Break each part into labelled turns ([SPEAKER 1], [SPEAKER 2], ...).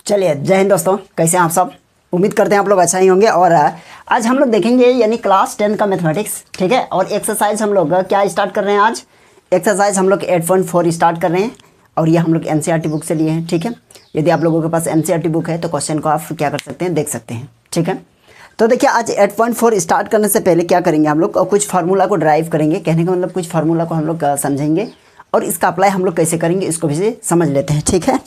[SPEAKER 1] चलिए, जय हिंद दोस्तों। कैसे हैं आप सब? उम्मीद करते हैं आप लोग अच्छा ही होंगे। और आज हम लोग देखेंगे यानी क्लास 10 का मैथमेटिक्स, ठीक है। और एक्सरसाइज हम लोग क्या स्टार्ट कर रहे हैं आज? एक्सरसाइज हम लोग 8.4 स्टार्ट कर रहे हैं और ये हम लोग एनसीईआरटी बुक से लिए हैं, ठीक है। यदि आप लोगों के पास एनसीईआरटी बुक है तो क्वेश्चन को आप क्या कर सकते हैं, देख सकते हैं, ठीक है। तो देखिए, आज 8.4 स्टार्ट करने से पहले क्या करेंगे हम लोग, कुछ फार्मूला को ड्राइव करेंगे। कहने का मतलब कुछ फार्मूला को हम लोग समझेंगे और इसका अप्लाई हम लोग कैसे करेंगे इसको भी समझ लेते हैं, ठीक है।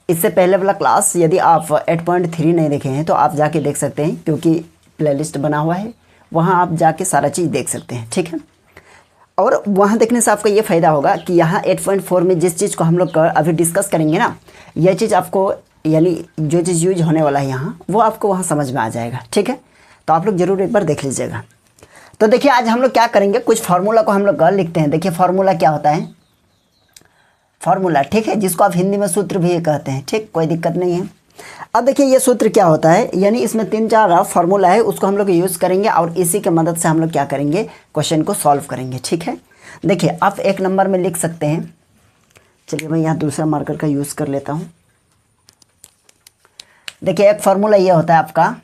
[SPEAKER 1] इससे पहले वाला क्लास यदि आप 8.3 नहीं देखे हैं तो आप जाके देख सकते हैं, क्योंकि प्लेलिस्ट बना हुआ है, वहाँ आप जाके सारा चीज़ देख सकते हैं, ठीक है। और वहाँ देखने से आपको ये फ़ायदा होगा कि यहाँ 8.4 में जिस चीज़ को हम लोग अभी डिस्कस करेंगे ना, यह चीज़ आपको यानी जो चीज़ यूज होने वाला है यहाँ, वो आपको वहाँ समझ में आ जाएगा, ठीक है। तो आप लोग ज़रूर एक बार देख लीजिएगा। तो देखिए, आज हम लोग क्या करेंगे, कुछ फार्मूला को हम लोग लिखते हैं। देखिए, फार्मूला क्या होता है, फार्मूला, ठीक है, जिसको आप हिंदी में सूत्र भी कहते हैं, ठीक, कोई दिक्कत नहीं है। अब देखिए, ये सूत्र क्या होता है, यानी इसमें 3-4 फार्मूला है, उसको हम लोग यूज़ करेंगे और इसी के मदद से हम लोग क्या करेंगे, क्वेश्चन को सॉल्व करेंगे, ठीक है। देखिए, आप एक नंबर में लिख सकते हैं। चलिए, मैं यहाँ दूसरा मार्कर का यूज़ कर लेता हूँ। देखिए, एक फार्मूला ये होता है आपका,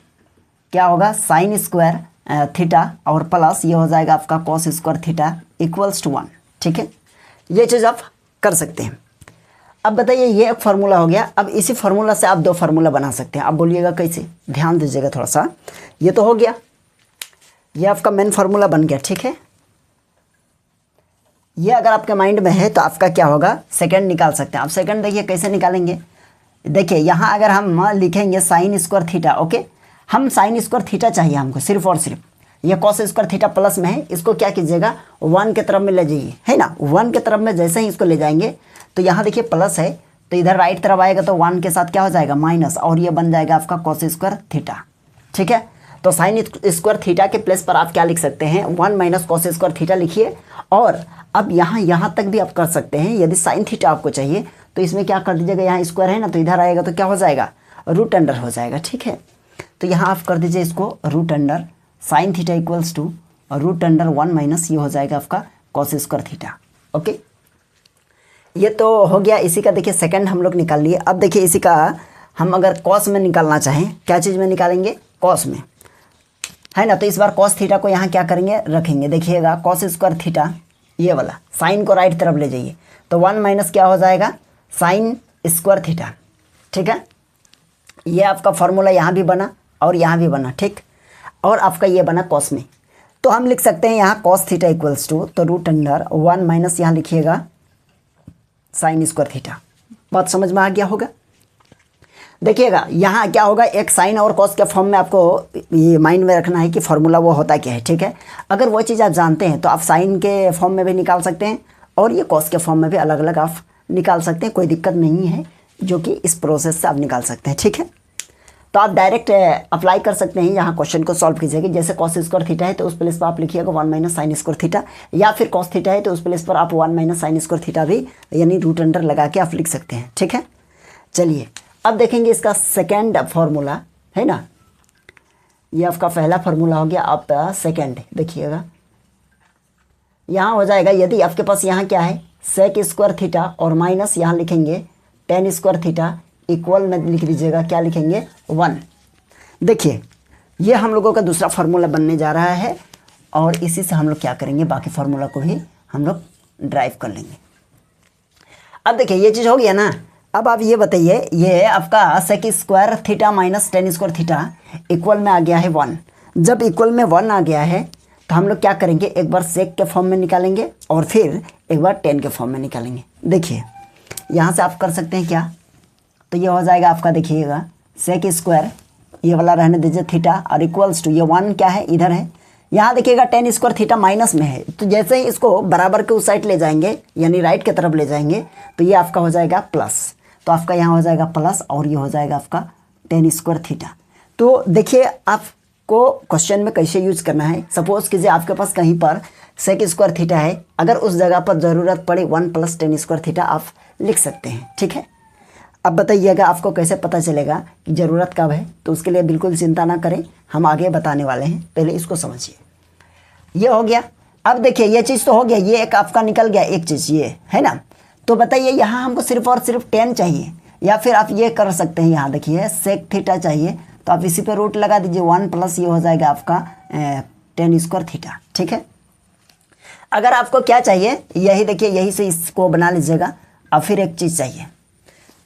[SPEAKER 1] क्या होगा, साइन स्क्वायर थीटा और प्लस ये हो जाएगा आपका cos square theta equals to 1, ठीक है। ये चीज़ आप कर सकते हैं। अब बताइए, ये एक फार्मूला हो गया। अब इसी फार्मूला से आप 2 फार्मूला बना सकते हैं। आप बोलिएगा कैसे, ध्यान दीजिएगा थोड़ा सा। ये तो हो गया, ये आपका मेन फार्मूला बन गया, ठीक है। ये अगर आपके माइंड में है तो आपका क्या होगा, सेकंड निकाल सकते हैं आप। सेकंड देखिए कैसे निकालेंगे। देखिए, यहाँ अगर हम लिखेंगे साइन स्क्वायर थीटा, ओके, हम साइन स्क्वायर थीटा चाहिए हमको सिर्फ और सिर्फ। ये कॉस स्क्वायर थीटा प्लस में है, इसको क्या कीजिएगा, 1 के तरफ में ले जाइए, है ना। 1 के तरफ में जैसे ही इसको ले जाएंगे तो यहाँ देखिए प्लस है, तो इधर राइट तरफ आएगा तो 1 के साथ क्या हो जाएगा, माइनस, और ये बन जाएगा आपका कॉस स्क्वायर थीटा, ठीक है। तो साइन स्क्वायर थीटा के प्लेस पर आप क्या लिख सकते हैं, 1 माइनस कॉस स्क्वायर थीटा लिखिए। और अब यहाँ तक भी आप कर सकते हैं। यदि साइन थीटा आपको चाहिए तो इसमें क्या कर दीजिएगा, यहाँ स्क्वायर है ना, तो इधर आएगा तो क्या हो जाएगा, रूट अंडर हो जाएगा, ठीक है। तो यहाँ आप कर दीजिए इसको root under sine theta equals to root under 1 minus ये हो जाएगा आपका कॉस स्क्वायर थीटा, ओके। ये तो हो गया इसी का। देखिए, सेकंड हम लोग निकाल लिए। अब देखिए, इसी का हम अगर कॉस में निकालना चाहें, क्या चीज़ में निकालेंगे, कॉस में, है ना। तो इस बार कॉस थीटा को यहाँ क्या करेंगे, रखेंगे। देखिएगा, कॉस स्क्वायर थीटा ये वाला साइन को राइट तरफ ले जाइए तो 1 माइनस क्या हो जाएगा, साइन स्क्वायर थीटा, ठीक है। ये आपका फॉर्मूला यहाँ भी बना और यहाँ भी बना, ठीक। और आपका ये बना कॉस में, तो हम लिख सकते हैं यहाँ कॉस थीटा इक्वल्स टू, तो रूट अंडर 1 माइनस यहाँ लिखिएगा साइन स्क्वायर थीटा। बात समझ में आ गया होगा। देखिएगा, यहाँ क्या होगा, एक साइन और कॉस के फॉर्म में आपको ये माइंड में रखना है कि फार्मूला वो होता क्या है, ठीक है। अगर वो चीज़ आप जानते हैं तो आप साइन के फॉर्म में भी निकाल सकते हैं और ये कॉस के फॉर्म में भी अलग अलग आप निकाल सकते हैं, कोई दिक्कत नहीं है, जो कि इस प्रोसेस से आप निकाल सकते हैं, ठीक है। तो आप डायरेक्ट अप्लाई कर सकते हैं, यहाँ क्वेश्चन को सॉल्व कीजिएगा। जैसे कॉस स्क्वायर थीटा है तो उस प्लेस पर आप लिखिएगा 1 माइनस साइन स्क्वायर थीटा, या फिर कॉस थीटा है तो उस प्लेस पर आप 1 माइनस साइन स्क्वायर थीटा भी यानी रूट अंडर लगा के आप लिख सकते हैं, ठीक है। चलिए, अब देखेंगे इसका सेकेंड फार्मूला, है ना। ये आपका पहला फार्मूला हो गया, आपका सेकेंड देखिएगा यहाँ हो जाएगा। यदि आपके पास यहाँ क्या है, सेक स्क्वायर थीटा और माइनस यहाँ लिखेंगे टेन स्क्वायर थीटा इक्वल में लिख दीजिएगा, क्या लिखेंगे, 1। देखिए, ये हम लोगों का दूसरा फार्मूला बनने जा रहा है और इसी से हम लोग क्या करेंगे, बाकी फार्मूला को भी हम लोग ड्राइव कर लेंगे। अब देखिए, ये चीज़ हो गया ना। अब आप ये बताइए, ये आपका sec square theta minus tan square theta equal में आ गया है 1। जब इक्वल में 1 आ गया है तो हम लोग क्या करेंगे, एक बार सेक के फॉर्म में निकालेंगे और फिर एक बार टेन के फॉर्म में निकालेंगे। देखिए, यहाँ से आप कर सकते हैं क्या, तो ये हो जाएगा आपका, देखिएगा, सेक स्क्वायर ये वाला रहने दीजिए थीटा और इक्वल्स टू ये 1 क्या है, इधर है। यहाँ देखिएगा टेन स्क्वायर थीटा माइनस में है, तो जैसे ही इसको बराबर के उस साइड ले जाएंगे यानी राइट की तरफ ले जाएंगे तो ये आपका हो जाएगा प्लस। तो आपका यहाँ हो जाएगा प्लस और ये हो जाएगा आपका टेन स्क्वायर थीटा। तो देखिए, आपको क्वेश्चन में कैसे यूज करना है। सपोज कीजिए आपके पास कहीं पर सेक स्क्वायर थीटा है, अगर उस जगह पर ज़रूरत पड़े 1 प्लस टेन स्क्वायर थीटा आप लिख सकते हैं, ठीक है। अब बताइएगा आपको कैसे पता चलेगा कि ज़रूरत कब है, तो उसके लिए बिल्कुल चिंता ना करें, हम आगे बताने वाले हैं, पहले इसको समझिए। ये हो गया। अब देखिए, ये चीज़ तो हो गया, ये एक आपका निकल गया एक चीज़, ये है ना। तो बताइए, यहाँ हमको सिर्फ और सिर्फ 10 चाहिए, या फिर आप ये कर सकते हैं, यहाँ देखिए सेक थीटा चाहिए तो आप इसी पे रूट लगा दीजिए 1 प्लस ये हो जाएगा आपका टेन स्क्वायर थीटा। ठीक है, अगर आपको क्या चाहिए यही देखिए, यही से इसको बना लीजिएगा। अब फिर एक चीज़ चाहिए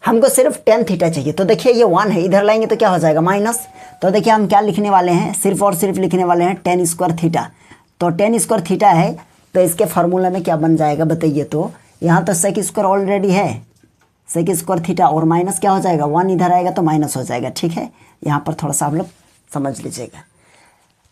[SPEAKER 1] हमको, सिर्फ टेन थीटा चाहिए। तो देखिए ये 1 है, इधर लाएंगे तो क्या हो जाएगा माइनस। तो देखिए हम क्या लिखने वाले हैं, सिर्फ और सिर्फ लिखने वाले हैं टेन स्क्वायर थीटा। तो टेन स्क्वायर थीटा है तो इसके फार्मूला में क्या बन जाएगा बताइए। तो यहाँ तो सेक स्क्वायर ऑलरेडी है, सेक स्क्वायर थीटा और माइनस क्या हो जाएगा 1 इधर आएगा तो माइनस हो जाएगा। ठीक है, यहाँ पर थोड़ा सा आप लोग समझ लीजिएगा।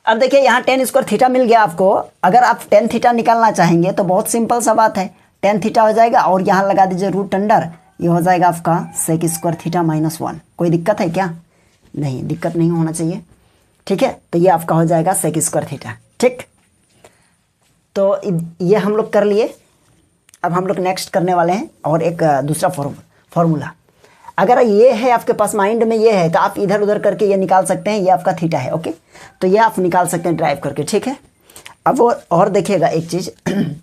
[SPEAKER 1] अब देखिए यहाँ टेन स्क्वायर थीटा मिल गया आपको। अगर आप टेन थीटा निकालना चाहेंगे तो बहुत सिंपल सा बात है, टेन थीटा हो जाएगा और यहाँ लगा दीजिए रूट अंडर, ये हो जाएगा आपका सेक स्क्वायर थीटा माइनस 1। कोई दिक्कत है क्या? नहीं, दिक्कत नहीं होना चाहिए। ठीक है, तो ये आपका हो जाएगा सेक स्क्वायर थीटा। ठीक, तो ये हम लोग कर लिए। अब हम लोग नेक्स्ट करने वाले हैं और एक दूसरा फॉर्मूला। अगर ये है आपके पास माइंड में ये है तो आप इधर उधर करके ये निकाल सकते हैं, ये आपका थीटा है। ओके, तो ये आप निकाल सकते हैं ड्राइव करके। ठीक है, अब वो और देखिएगा एक चीज़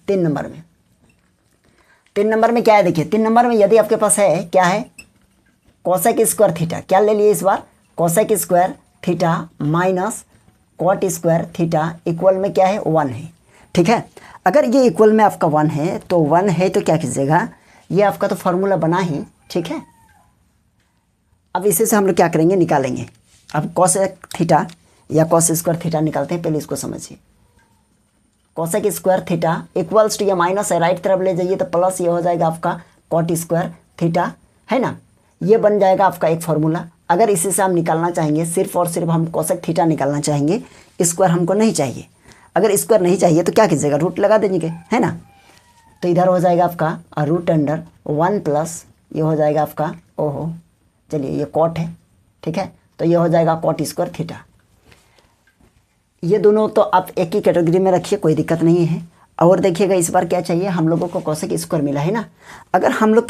[SPEAKER 1] 3 नंबर में, 3 नंबर में क्या है देखिए, 3 नंबर में यदि आपके पास है क्या है कोसेक स्क्वायर थीटा, क्या ले लिए इस बार cosec square theta minus cot square theta equal में क्या है 1 है। ठीक है, अगर ये इक्वल में आपका 1 है तो 1 है तो क्या कीजिएगा, ये आपका तो फार्मूला बना ही। ठीक है, अब इसी से हम लोग क्या करेंगे निकालेंगे। अब कोसेक थीटा या कॉस स्क्वायर थीटा निकालते हैं, पहले इसको समझिए। Cosec square theta equals to ये माइनस है, राइट तरफ ले जाइए तो प्लस ये हो जाएगा आपका कॉट स्क्वायर थीटा, है ना। ये बन जाएगा आपका एक फार्मूला। अगर इसी से हम निकालना चाहेंगे, सिर्फ और सिर्फ हम कोसेक थीटा निकालना चाहेंगे, स्क्वायर हमको नहीं चाहिए। अगर स्क्वायर नहीं चाहिए तो क्या कीजिएगा, रूट लगा देंगे, है ना। तो इधर हो जाएगा आपका रूट अंडर 1 प्लस ये हो जाएगा आपका ओहो, चलिए ये कॉट है। ठीक है, तो ये हो जाएगा कॉट स्क्वायर थीटा। ये दोनों तो आप एक ही कैटेगरी में रखिए, कोई दिक्कत नहीं है। और देखिएगा इस बार क्या चाहिए हम लोगों को, कोसेक स्क्वायर मिला है ना। अगर हम लोग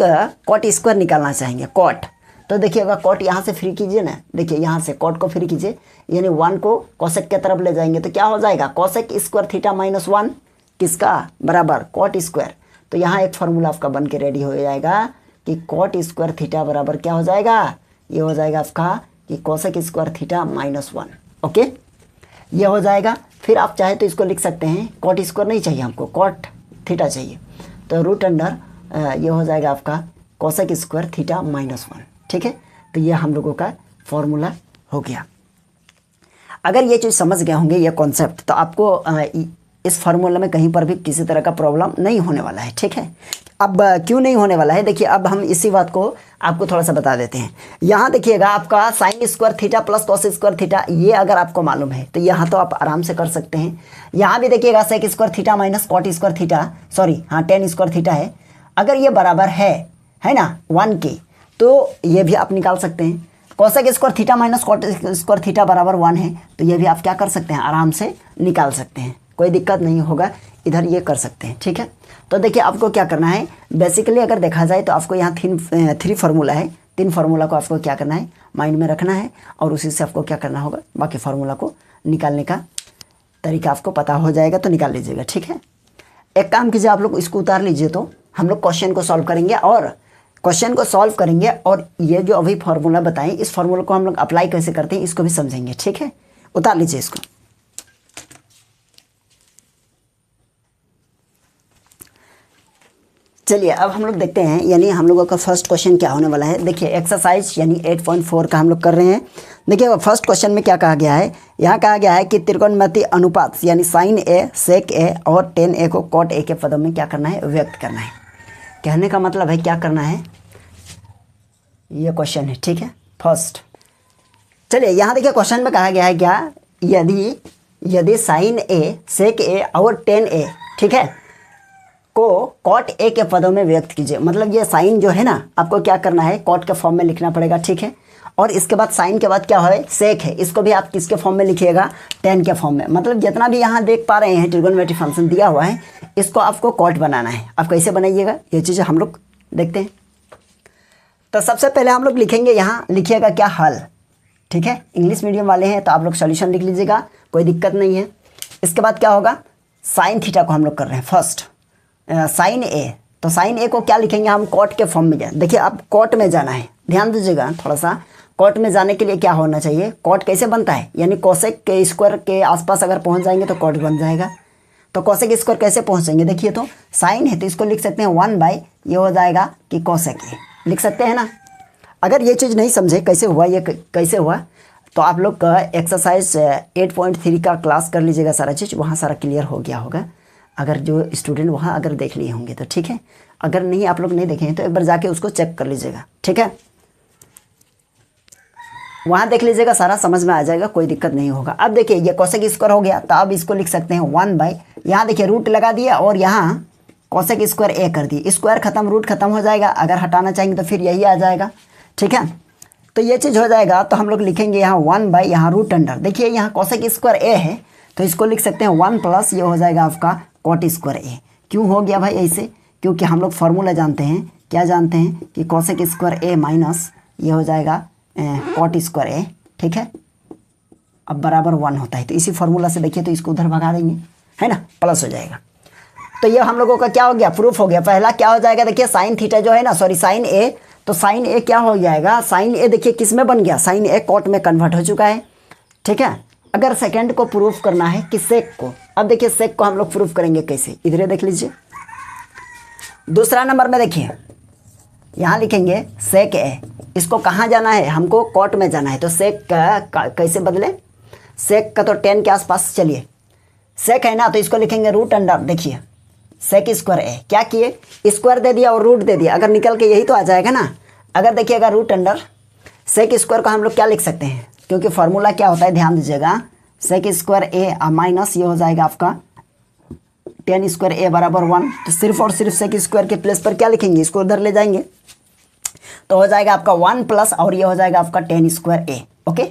[SPEAKER 1] कॉट स्क्वायर निकालना चाहेंगे कॉट, तो देखिएगा कॉट यहाँ से फ्री कीजिए ना, देखिए यहाँ से कॉट को फ्री कीजिए, यानी 1 को कोसेक की तरफ ले जाएंगे तो क्या हो जाएगा कोसेक स्क्वायर थीटा माइनस 1 किसका बराबर कॉट स्क्वायर। तो यहाँ एक फार्मूला आपका बन के रेडी हो जाएगा कि कॉट स्क्वायर थीटा बराबर क्या हो जाएगा, ये हो जाएगा आपका कि cosec square theta minus 1। Okay, ये हो जाएगा। फिर आप चाहे तो इसको लिख सकते हैं, कॉट स्क्वायर नहीं चाहिए हमको, कॉट थीटा चाहिए, तो रूट अंडर ये हो जाएगा आपका कोसेक स्क्वायर थीटा माइनस 1। ठीक है, तो ये हम लोगों का फॉर्मूला हो गया। अगर ये चीज़ समझ गए होंगे ये कॉन्सेप्ट, तो आपको इस फार्मूला में कहीं पर भी किसी तरह का प्रॉब्लम नहीं होने वाला है। ठीक है, अब क्यों नहीं होने वाला है देखिए, अब हम इसी बात को आपको थोड़ा सा बता देते हैं। यहाँ देखिएगा आपका sign square theta plus cos square theta, ये अगर आपको मालूम है तो यहाँ तो आप आराम से कर सकते हैं। यहाँ भी देखिएगा sec square theta minus cot square theta, sorry हाँ टेन स्क्वायर थीटा है। अगर ये बराबर है ना 1 के, तो ये भी आप निकाल सकते हैं। Cosec square theta minus cot square theta बराबर 1 है, तो ये भी आप क्या कर सकते हैं आराम से निकाल सकते हैं, कोई दिक्कत नहीं होगा, इधर ये कर सकते हैं। ठीक है, तो देखिए आपको क्या करना है, बेसिकली अगर देखा जाए तो आपको यहाँ 3 फार्मूला है, 3 फार्मूला को आपको क्या करना है माइंड में रखना है और उसी से आपको क्या करना होगा, बाकी फार्मूला को निकालने का तरीका आपको पता हो जाएगा तो निकाल लीजिएगा। ठीक है, एक काम कीजिए, आप लोग इसको उतार लीजिए, तो हम लोग क्वेश्चन को सॉल्व करेंगे और ये जो अभी फार्मूला बताएं इस फार्मूला को हम लोग अप्लाई कैसे करते हैं इसको भी समझेंगे। ठीक है, उतार लीजिए इसको। चलिए अब हम लोग देखते हैं, यानी हम लोगों का फर्स्ट क्वेश्चन क्या होने वाला है। देखिए एक्सरसाइज यानी 8.4 का हम लोग कर रहे हैं। देखिए फर्स्ट क्वेश्चन में क्या कहा गया है, यहाँ कहा गया है कि त्रिकोणमितीय अनुपात यानी साइन ए सेक ए और टेन ए को कॉट ए के पदों में क्या करना है व्यक्त करना है। कहने का मतलब है क्या करना है, ये क्वेश्चन है। ठीक है, फर्स्ट चलिए यहाँ देखिए क्वेश्चन में कहा गया है क्या, यदि साइन ए सेक ए और टेन ए ठीक है को कॉट ए के पदों में व्यक्त कीजिए। मतलब ये साइन जो है ना आपको क्या करना है कॉट के फॉर्म में लिखना पड़ेगा। ठीक है, और इसके बाद साइन के बाद क्या है सेक है, इसको भी आप किसके फॉर्म में लिखिएगा टेन के फॉर्म में। मतलब जितना भी यहाँ देख पा रहे हैं ट्रिगोनोमेट्री फंक्शन दिया हुआ है इसको आपको कॉट बनाना है। आप कैसे बनाइएगा ये चीज़ें हम लोग देखते हैं। तो सबसे पहले हम लोग लिखेंगे, यहाँ लिखिएगा क्या हल। ठीक है, इंग्लिश मीडियम वाले हैं तो आप लोग सॉल्यूशन लिख लीजिएगा, कोई दिक्कत नहीं है। इसके बाद क्या होगा, साइन थीटा को हम लोग कर रहे हैं फर्स्ट साइन ए, तो साइन ए को क्या लिखेंगे हम कॉट के फॉर्म में। देखिए अब कॉट में जाना है, ध्यान दीजिएगा थोड़ा सा, कॉट में जाने के लिए क्या होना चाहिए, कॉट कैसे बनता है, यानी कोसेक के स्क्वायर के आसपास अगर पहुंच जाएंगे तो कॉट बन जाएगा। तो कोसेक स्क्वायर कैसे पहुंचेंगे, देखिए तो साइन है तो इसको लिख सकते हैं 1/, ये हो जाएगा कि कोसेक ए, लिख सकते हैं ना। अगर ये चीज़ नहीं समझे कैसे हुआ, ये कैसे हुआ, तो आप लोग का एक्सरसाइज 8.3 का क्लास कर लीजिएगा, सारा चीज़ वहाँ सारा क्लियर हो गया होगा। अगर जो स्टूडेंट वहाँ अगर देख लिए होंगे तो ठीक है, अगर नहीं आप लोग नहीं देखे हैं तो एक बार जाके उसको चेक कर लीजिएगा, ठीक है। वहाँ देख लीजिएगा, सारा समझ में आ जाएगा, कोई दिक्कत नहीं होगा। अब देखिए ये कोसेक स्क्वायर हो गया, तो अब इसको लिख सकते हैं 1/, यहाँ देखिए रूट लगा दिया और यहाँ कोसेक स्क्वायर ए कर दी, स्क्वायर खत्म रूट खत्म हो जाएगा। अगर हटाना चाहेंगे तो फिर यही आ जाएगा, ठीक है। तो ये चीज़ हो जाएगा, तो हम लोग लिखेंगे यहाँ 1/, यहाँ रूट अंडर, देखिए यहाँ कोसेक स्क्वायर ए है तो इसको लिख सकते हैं 1 प्लस ये हो जाएगा आपका कॉट स्क्वायर ए। क्यों हो गया भाई ऐसे, क्योंकि हम लोग फार्मूला जानते हैं, क्या जानते हैं कि कोसेक स्क्वायर ए माइनस ये हो जाएगा कॉट स्क्वायर ए, ठीक है। अब बराबर 1 होता है, तो इसी फार्मूला से देखिए तो इसको उधर भगा देंगे, है ना, प्लस हो जाएगा। तो ये हम लोगों का क्या हो गया, प्रूफ हो गया। पहला क्या हो जाएगा, देखिए साइन थीटा जो है ना, सॉरी साइन ए, तो साइन ए क्या हो जाएगा, साइन ए देखिए किस में बन गया, साइन ए कॉट में कन्वर्ट हो चुका है, ठीक है। अगर सेकंड को प्रूफ करना है कि सेक को, अब देखिए सेक को हम लोग प्रूफ करेंगे कैसे, इधर देख लीजिए। दूसरा नंबर में देखिए यहाँ लिखेंगे सेक ए, इसको कहाँ जाना है, हमको कॉट में जाना है, तो सेक का कैसे बदले, सेक का तो 10 के आसपास, चलिए सेक है ना तो इसको लिखेंगे रूट अंडर, देखिए सेक स्क्वायर ए, क्या किए स्क्वायर दे दिया और रूट दे दिया, अगर निकल के यही तो आ जाएगा ना। अगर देखिएगा रूट अंडर सेक स्क्वायर को हम लोग क्या लिख सकते हैं, क्योंकि फार्मूला क्या होता है ध्यान दीजिएगा, सेक स्क्वायर ए माइनस ये हो जाएगा आपका 10 स्क्वायर ए बराबर 1, तो सिर्फ और सिर्फ सेक स्क्वायर के प्लेस पर क्या लिखेंगे, इसको उधर ले जाएंगे तो हो जाएगा आपका 1 प्लस और ये हो जाएगा आपका 10 स्क्वायर ए, ओके।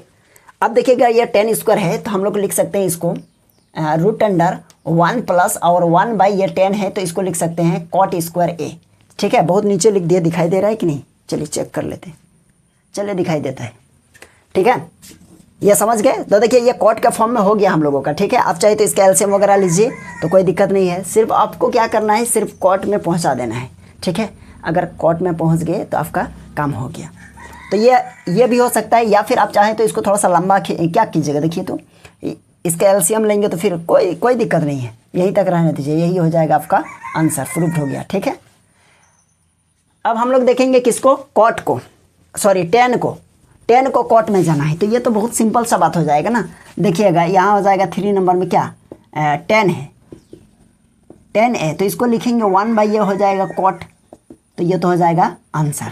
[SPEAKER 1] अब देखिएगा ये 10 स्क्वायर है तो हम लोग लिख सकते हैं इसको रूट अंडर 1 प्लस और 1/, ये 10 है तो इसको लिख सकते हैं कॉट स्क्वायर ए, ठीक है। बहुत नीचे लिख दिया, दिखाई दे रहा है कि नहीं, चलिए चेक कर लेते हैं, चलिए दिखाई देता है, ठीक है। ये समझ गए, तो देखिए ये कॉट के फॉर्म में हो गया हम लोगों का, ठीक है। आप चाहे तो इसका एलसीएम वगैरह लीजिए तो कोई दिक्कत नहीं है, सिर्फ आपको क्या करना है, सिर्फ कॉट में पहुंचा देना है, ठीक है। अगर कॉट में पहुंच गए तो आपका काम हो गया। तो ये भी हो सकता है, या फिर आप चाहें तो इसको थोड़ा सा लंबा क्या कीजिएगा, देखिए तो इसका एलसीएम लेंगे तो फिर कोई दिक्कत नहीं है, यहीं तक रहने दीजिए, यही हो जाएगा आपका आंसर, प्रूफ हो गया, ठीक है। अब हम लोग देखेंगे किसको, कॉट को, सॉरी 10 को कॉट में जाना है, तो ये तो बहुत सिंपल सा बात हो जाएगा ना। देखिएगा यहाँ हो जाएगा 3 नंबर में क्या 10 है, 10 है तो इसको लिखेंगे 1/, ये हो जाएगा कॉट, तो ये तो हो जाएगा आंसर,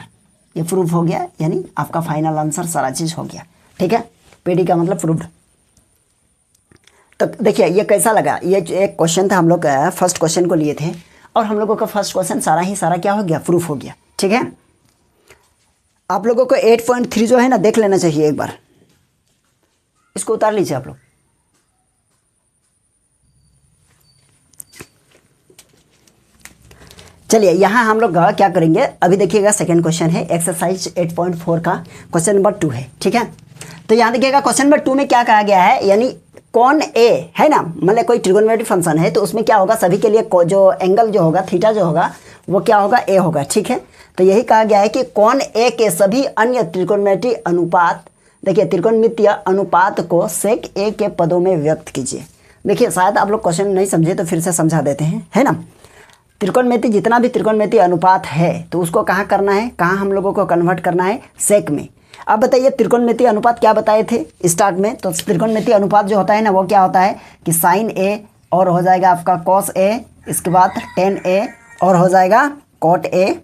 [SPEAKER 1] ये प्रूफ हो गया, यानी आपका फाइनल आंसर सारा चीज़ हो गया, ठीक है। पीडी का मतलब प्रूफ्ड। तो देखिए ये कैसा लगा, ये एक क्वेश्चन था, हम लोग फर्स्ट क्वेश्चन को लिए थे और हम लोगों का फर्स्ट क्वेश्चन सारा क्या हो गया, प्रूफ हो गया, ठीक है। आप लोगों को 8.3 जो है ना देख लेना चाहिए एक बार, इसको उतार लीजिए आप लोग। चलिए यहाँ हम लोग क्या करेंगे, अभी देखिएगा सेकंड क्वेश्चन है, एक्सरसाइज 8.4 का क्वेश्चन नंबर 2 है, ठीक है। तो यहाँ देखिएगा क्वेश्चन नंबर 2 में क्या कहा गया है, यानी कौन ए है ना, मतलब कोई ट्रिगोनोमेट्रिक फंक्शन है तो उसमें क्या होगा, सभी के लिए जो एंगल जो होगा, थीटा जो होगा वो क्या होगा, ए होगा, ठीक है। तो यही कहा गया है कि कौन ए के सभी अन्य त्रिकोणमितीय अनुपात, देखिए त्रिकोणमितीय अनुपात को सेक ए के पदों में व्यक्त कीजिए। देखिए शायद आप लोग क्वेश्चन नहीं समझे तो फिर से समझा देते हैं, है ना। त्रिकोणमितीय जितना भी त्रिकोणमितीय अनुपात है तो उसको कहाँ करना है, कहाँ हम लोगों को कन्वर्ट करना है, सेक में। अब बताइए त्रिकोणमितीय अनुपात क्या बताए थे स्टार्ट में, तो त्रिकोणमितीय अनुपात जो होता है ना वो क्या होता है कि साइन ए और हो जाएगा आपका कॉस ए, इसके बाद tan ए और हो जाएगा कॉट ए,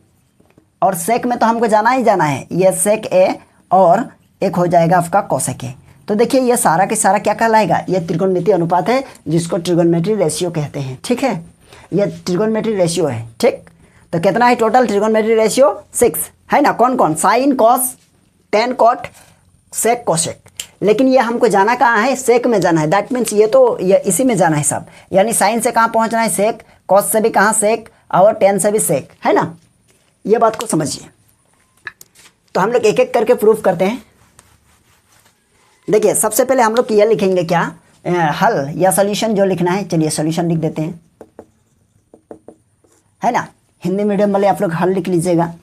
[SPEAKER 1] और सेक में तो हमको जाना ही जाना है, ये सेक ए और एक हो जाएगा आपका कोसेक ए। तो देखिए ये सारा के सारा क्या कहलाएगा, ये त्रिकोणमितीय अनुपात है जिसको ट्रिगोनोमेट्री रेशियो कहते हैं, ठीक है। ये ट्रिगोनोमेट्री रेशियो है, ठीक। तो कितना है टोटल ट्रिगोनोमेट्री रेशियो 6 है ना, कौन कौन, sine cos tan cot sec cosec. लेकिन ये हमको जाना कहाँ है, सेक में जाना है, दैट मीन्स ये इसी में जाना है सब, यानी साइन से कहाँ पहुँचना है, सेक, कॉस से भी कहाँ सेक, और tan से भी सेक, है ना। ये बात को समझिए। तो हम लोग एक एक करके प्रूफ करते हैं। देखिए सबसे पहले हम लोग ये लिखेंगे क्या, हल या सॉल्यूशन जो लिखना है, चलिए सॉल्यूशन लिख देते हैं, है ना। हिंदी मीडियम वाले आप लोग हल लिख लीजिएगा।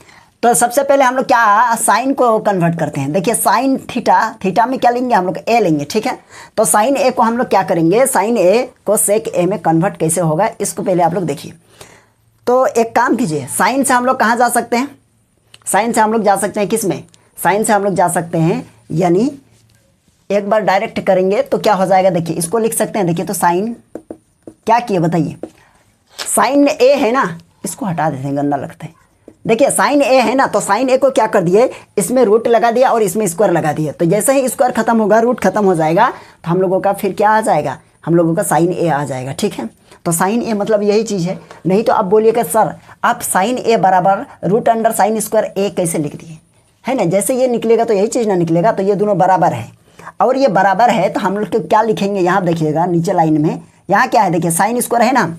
[SPEAKER 1] तो सबसे पहले हम लोग क्या साइन को कन्वर्ट करते हैं। देखिए साइन थीटा, थीटा में क्या लेंगे हम लोग ए लेंगे, ठीक है। तो साइन ए को हम लोग क्या करेंगे, साइन ए को सेक ए में कन्वर्ट कैसे होगा इसको पहले आप लोग देखिए। तो एक काम कीजिए, साइन से हम लोग कहाँ जा सकते हैं, साइन से हम लोग जा सकते हैं किस में, साइन से हम लोग जा सकते हैं यानी एक बार डायरेक्ट करेंगे तो क्या हो जाएगा, देखिए इसको लिख सकते हैं। देखिए तो साइन क्या किए बताइए, साइन ए है ना, इसको हटा देते हैं गंदा लगता है। देखिए साइन ए है ना, तो साइन ए को क्या कर दिए, इसमें रूट लगा दिया और इसमें स्क्वायर लगा दिया। तो जैसे ही स्क्वायर खत्म होगा, रूट खत्म हो जाएगा, तो हम लोगों का फिर क्या आ जाएगा, हम लोगों का साइन ए आ जाएगा, ठीक है। तो साइन ए मतलब यही चीज़ है। नहीं तो आप बोलिएगा सर आप साइन ए बराबर रूट अंडर साइन स्क्वायर ए कैसे लिख दिए, है ना। जैसे ये निकलेगा तो यही चीज़ ना निकलेगा, तो ये दोनों बराबर है और ये बराबर है, तो हम लोग क्या लिखेंगे यहाँ देखिएगा नीचे लाइन में, यहाँ क्या है देखिए साइन स्क्वायर है ना।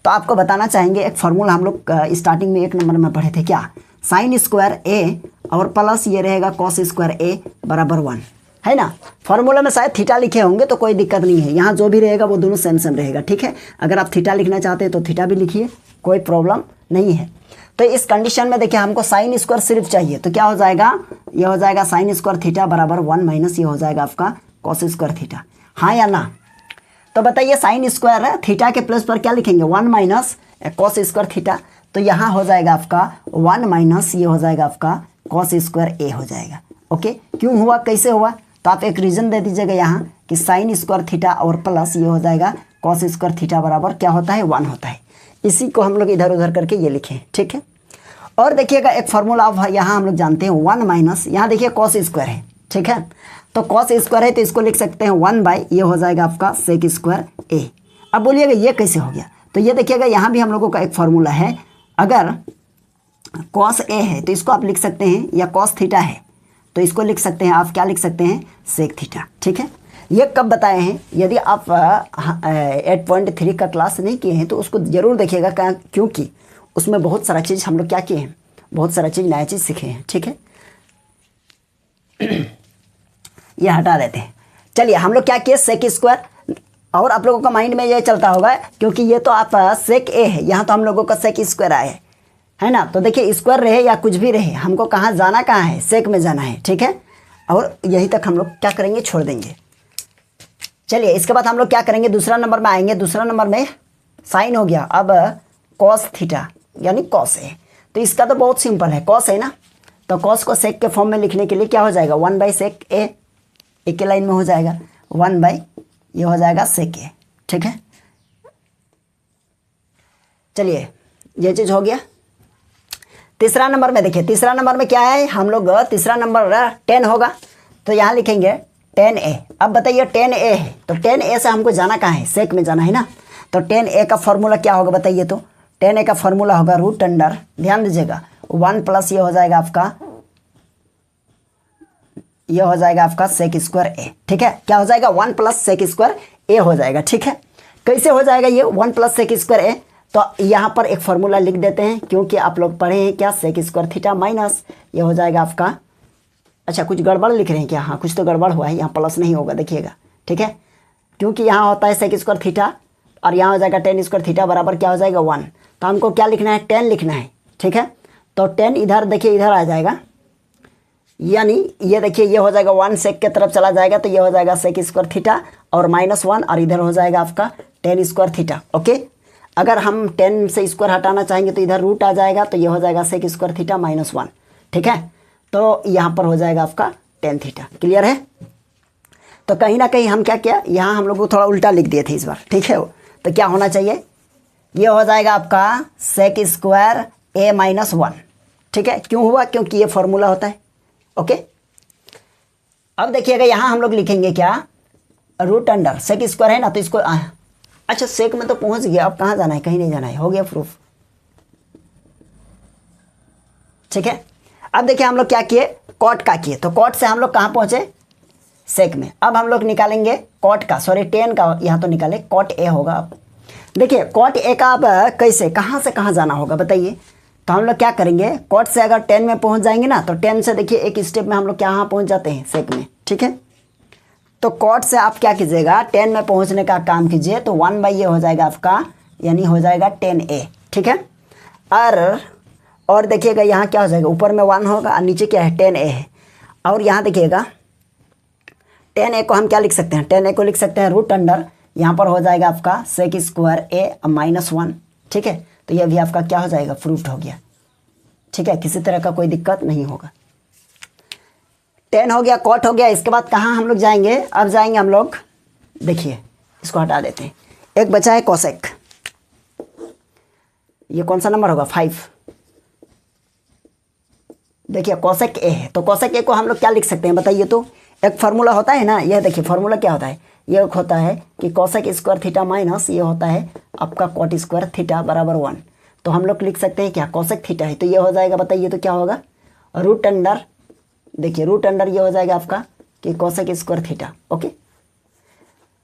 [SPEAKER 1] तो आपको बताना चाहेंगे एक फार्मूला हम लोग स्टार्टिंग में 1 नंबर में पढ़े थे, क्या, साइन स्क्वायर ए और प्लस ये रहेगा कॉस स्क्वायर ए बराबर 1, है ना। फार्मूला में शायद थीटा लिखे होंगे तो कोई दिक्कत नहीं है, यहाँ जो भी रहेगा वो दोनों सेम सेम रहेगा, ठीक है। अगर आप थीटा लिखना चाहते हैं तो थीटा भी लिखिए, कोई प्रॉब्लम नहीं है। तो इस कंडीशन में देखिए हमको साइन स्क्वायर सिर्फ चाहिए, तो क्या हो जाएगा, ये हो जाएगा साइन स्क्वायर थीटा बराबर 1 माइनस ये हो जाएगा आपका कॉस स्क्वायर थीटा, हाँ या ना। तो बताइए साइन स्क्वायर थीटा के प्लेस पर क्या लिखेंगे, 1 माइनस कॉस स्क्वायर थीटा। तो यहाँ हो जाएगा आपका 1 माइनस ये हो जाएगा आपका कॉस स्क्वायर ए हो जाएगा। ओके, क्यों हुआ, कैसे हुआ, तो आप एक रीज़न दे दीजिएगा यहाँ कि साइन स्क्वायर थीटा और प्लस ये हो जाएगा कॉस स्क्वायर थीटा बराबर क्या होता है, 1 होता है। इसी को हम लोग इधर उधर करके ये लिखें, ठीक है। और देखिएगा एक फार्मूला आप यहाँ हम लोग जानते हैं 1 माइनस, यहाँ देखिए कॉस स्क्वायर है, ठीक है। तो कॉस स्क्वायर है तो इसको लिख सकते हैं 1 बाई ये हो जाएगा आपका सेक स्क्वायर ए। अब बोलिएगा ये कैसे हो गया, तो ये देखिएगा यहाँ भी हम लोगों का एक फार्मूला है, अगर कॉस ए है तो इसको आप लिख सकते हैं, या कॉस थीटा है तो इसको लिख सकते हैं आप, क्या लिख सकते हैं, सेक थीटा, ठीक है। ये कब बताए हैं, यदि आप 8.3 का क्लास नहीं किए हैं तो उसको ज़रूर देखिएगा, क्योंकि उसमें बहुत सारा चीज़ हम लोग क्या किए हैं, बहुत सारा चीज़ नया चीज़ सीखे हैं, ठीक है। ये हटा देते हैं। चलिए हम लोग क्या किए, सेक स्क्वायर, और आप लोगों का माइंड में ये चलता होगा क्योंकि ये तो आप सेक ए है, यहाँ तो हम लोगों का सेक स्क्वायर आए है ना। तो देखिए स्क्वायर रहे या कुछ भी रहे, हमको कहाँ जाना, कहाँ है, सेक में जाना है, ठीक है। और यहीं तक हम लोग क्या करेंगे, छोड़ देंगे। चलिए इसके बाद हम लोग क्या करेंगे, दूसरा नंबर में आएंगे। दूसरा नंबर में साइन हो गया, अब कॉस थीटा यानी कॉस ए। तो इसका तो बहुत सिंपल है, कॉस है ना, तो कॉस को सेक के फॉर्म में लिखने के लिए क्या हो जाएगा, 1 बाई सेक ए, एक लाइन में हो जाएगा 1 बाई ये हो जाएगा सेक ए, ठीक है। चलिए ये चीज़ हो गया। तीसरा नंबर में देखिए, तीसरा नंबर में क्या है, हम लोग तीसरा नंबर 10 होगा, तो यहाँ लिखेंगे 10a। अब बताइए 10a है तो 10a से हमको जाना कहाँ है, सेक में जाना है ना। तो 10a का फॉर्मूला क्या होगा बताइए, तो 10a का फॉर्मूला होगा रूट अंडर, ध्यान दीजिएगा 1 प्लस ये हो जाएगा आपका, ये हो जाएगा आपका सेक स्क्वायर ए, ठीक है। क्या हो जाएगा, 1 प्लस सेक स्क्वायर ए हो जाएगा, ठीक है। कैसे हो जाएगा ये 1 प्लस सेक स्क्वायर ए, तो यहाँ पर एक फार्मूला लिख देते हैं, क्योंकि आप लोग पढ़े हैं क्या, सेक स्क्वायर थीटा माइनस ये हो जाएगा आपका, अच्छा कुछ गड़बड़ लिख रहे हैं क्या, हाँ कुछ तो गड़बड़ हुआ है, यहाँ प्लस नहीं होगा देखिएगा, ठीक है। क्योंकि यहाँ होता है सेक स्क्वायर थीटा और यहाँ हो जाएगा 10 स्क्वायर थीटा बराबर क्या हो जाएगा 1, तो हमको क्या लिखना है, 10 लिखना है, ठीक है। तो 10 इधर देखिए इधर आ जाएगा, यानी ये देखिए ये हो जाएगा 1 सेक के तरफ चला जाएगा, तो ये हो जाएगा सेक स्क्वायर थीटा और -1, और इधर हो जाएगा आपका 10 स्क्वायर थीटा। ओके, अगर हम 10 से स्क्वायर हटाना चाहेंगे तो इधर रूट आ जाएगा, तो ये हो जाएगा सेक स्क्वायर थीटा -1, ठीक है। तो यहाँ पर हो जाएगा आपका 10 थीटा। क्लियर है। तो कहीं ना कहीं हम क्या किया, यहाँ हम लोग को थोड़ा उल्टा लिख दिए थे इस बार, ठीक है। तो क्या होना चाहिए, ये हो जाएगा आपका सेक स्क्वायर ए -1, ठीक है। क्यों हुआ, क्योंकि ये फॉर्मूला होता है। ओके, अब देखिएगा यहाँ हम लोग लिखेंगे क्या, रूट अंडर सेक स्क्वायर है ना, तो इसको अच्छा सेक में तो पहुँच गया, अब कहाँ जाना है, कहीं नहीं जाना है, हो गया प्रूफ, ठीक है। अब देखिए हम लोग क्या किए, कॉट का किए, तो कॉट से हम लोग कहाँ पहुँचे, सेक में। अब हम लोग निकालेंगे कॉट का, सॉरी 10 का, यहाँ तो निकाले कॉट ए होगा। अब देखिए कॉट ए का अब कैसे, कहाँ से कहाँ जाना होगा बताइए। तो हम लोग क्या करेंगे, कॉट से अगर 10 में पहुँच जाएंगे ना, तो 10 से देखिए एक स्टेप में हम लोग क्या पहुँच जाते हैं, सेक में, ठीक है। तो कॉट से आप क्या कीजिएगा, 10 में पहुँचने का काम कीजिए, तो 1 बाई ये हो जाएगा आपका, यानी हो जाएगा 10a, ठीक है। और और देखिएगा यहाँ क्या हो जाएगा, ऊपर में 1 होगा और नीचे क्या है 10a है। और यहाँ देखिएगा 10a को हम क्या लिख सकते हैं, 10a को लिख सकते हैं रूट अंडर, यहाँ पर हो जाएगा आपका सेक स्क्वायर a माइनस 1। ठीक है, तो यह भी आपका क्या हो जाएगा, प्रूफ्ड हो गया। ठीक है, किसी तरह का कोई दिक्कत नहीं होगा। 10 हो गया, कॉट हो गया। इसके बाद कहाँ हम लोग जाएंगे, अब जाएंगे हम लोग, देखिए इसको हटा देते हैं, एक बचा है कोसेक। ये कौन सा नंबर होगा, 5। देखिए कोसेक ए है, तो कोसेक ए को हम लोग क्या लिख सकते हैं बताइए। तो एक फार्मूला होता है ना, यह देखिए फार्मूला क्या होता है, ये होता है कि कोसेक स्क्वायर थीटा माइनस ये होता है आपका कॉट स्क्वायर थीटा बराबर 1। तो हम लोग लिख सकते हैं क्या, कोसेक थीटा है तो ये हो जाएगा बताइए तो क्या होगा, रूट अंडर, देखिए रूट अंडर ये हो जाएगा आपका कि कोसेक स्क्वायर थीटा। ओके,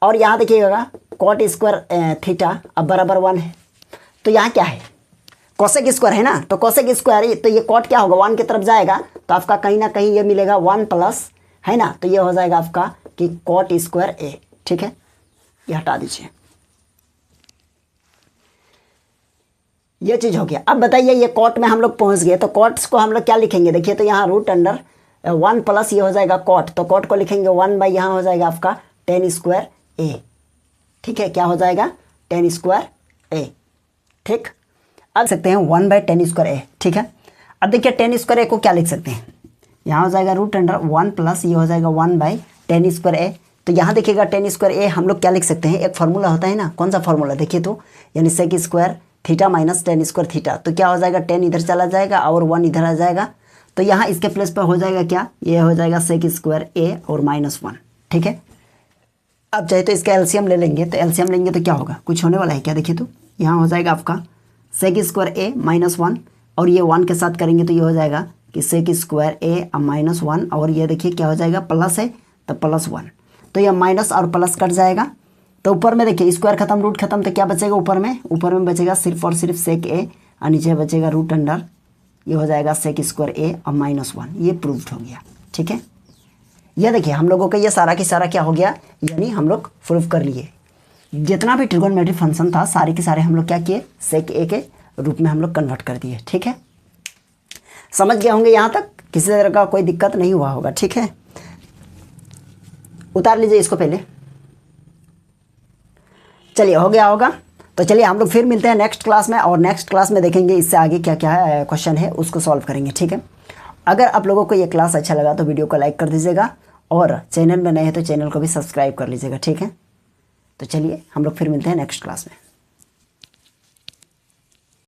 [SPEAKER 1] और यहाँ देखिएगा कॉट स्क्वायर थीटा अब बराबर 1 है, तो यहाँ क्या है कोसेक स्क्वायर है ना, तो कोसेक स्क्वायर तो ये कॉट क्या होगा 1 की तरफ जाएगा, तो आपका कहीं ना कहीं ये मिलेगा 1 प्लस है ना, तो ये हो जाएगा आपका कि कॉट स्क्वायर ए। ठीक है, ये हटा दीजिए, ये चीज़ हो गया। अब बताइए ये कॉट में हम लोग पहुंच गए, तो कॉट्स को हम लोग क्या लिखेंगे, देखिए तो यहाँ रूट अंडर 1 प्लस ये हो जाएगा कॉट, तो कॉट को लिखेंगे 1 बाई यहाँ हो जाएगा आपका 10 स्क्वायर ए। ठीक है, क्या हो जाएगा 10 स्क्वायर ए। ठीक, अब सकते हैं 1 बाई 10 स्क्वायर ए। ठीक है, अब देखिए 10 स्क्वायर ए को क्या लिख सकते हैं, यहाँ हो जाएगा रूट अंडर 1 प्लस ये हो जाएगा 1 बाई 10 स्क्वायर ए। तो यहाँ देखिएगा 10 स्क्वायर ए हम लोग क्या लिख सकते हैं, एक फार्मूला होता है ना, कौन सा फार्मूला देखिए तो, यानी sec square theta minus 10 square theta, तो क्या हो जाएगा 10 इधर चला जाएगा और 1 इधर आ जाएगा, तो यहाँ इसके प्लेस पर हो जाएगा क्या, ये हो जाएगा सेक स्क्वायर ए और माइनस 1। ठीक है, अब चाहे तो इसका एलसीएम ले लेंगे, तो एलसीएम लेंगे तो क्या होगा, कुछ होने वाला है क्या, देखिए तो यहाँ हो जाएगा आपका सेक स्क्वायर ए माइनस 1 और ये 1 के साथ करेंगे तो ये हो जाएगा कि सेक स्क्वायर ए माइनस 1 और ये देखिए क्या हो जाएगा प्लस है तो प्लस 1, तो ये माइनस और प्लस कट जाएगा, तो ऊपर में देखिए स्क्वायर खत्म रूट खत्म, तो क्या बचेगा ऊपर में बचेगा सिर्फ और सिर्फ सेक ए और नीचे बचेगा रूट अंडर ये हो जाएगा सेक स्क्वायर ए और माइनस 1। ये प्रूव्ड हो गया। ठीक है, ये देखिए हम लोगों का ये सारा की सारा क्या हो गया, यानी हम लोग प्रूव कर लिए, जितना भी ट्रिगोनोमेट्रिक फंक्शन था सारे के सारे हम लोग क्या किए, सेक ए के रूप में हम लोग कन्वर्ट कर दिए। ठीक है, समझ गए होंगे यहाँ तक, किसी तरह का कोई दिक्कत नहीं हुआ होगा। ठीक है, उतार लीजिए इसको पहले, चलिए हो गया होगा। तो चलिए हम लोग फिर मिलते हैं नेक्स्ट क्लास में, और नेक्स्ट क्लास में देखेंगे इससे आगे क्या क्या क्वेश्चन है उसको सॉल्व करेंगे। ठीक है, अगर आप लोगों को ये क्लास अच्छा लगा तो वीडियो को लाइक कर दीजिएगा, और चैनल में नए हैं तो चैनल को भी सब्सक्राइब कर लीजिएगा। ठीक है, तो चलिए हम लोग फिर मिलते हैं नेक्स्ट क्लास में।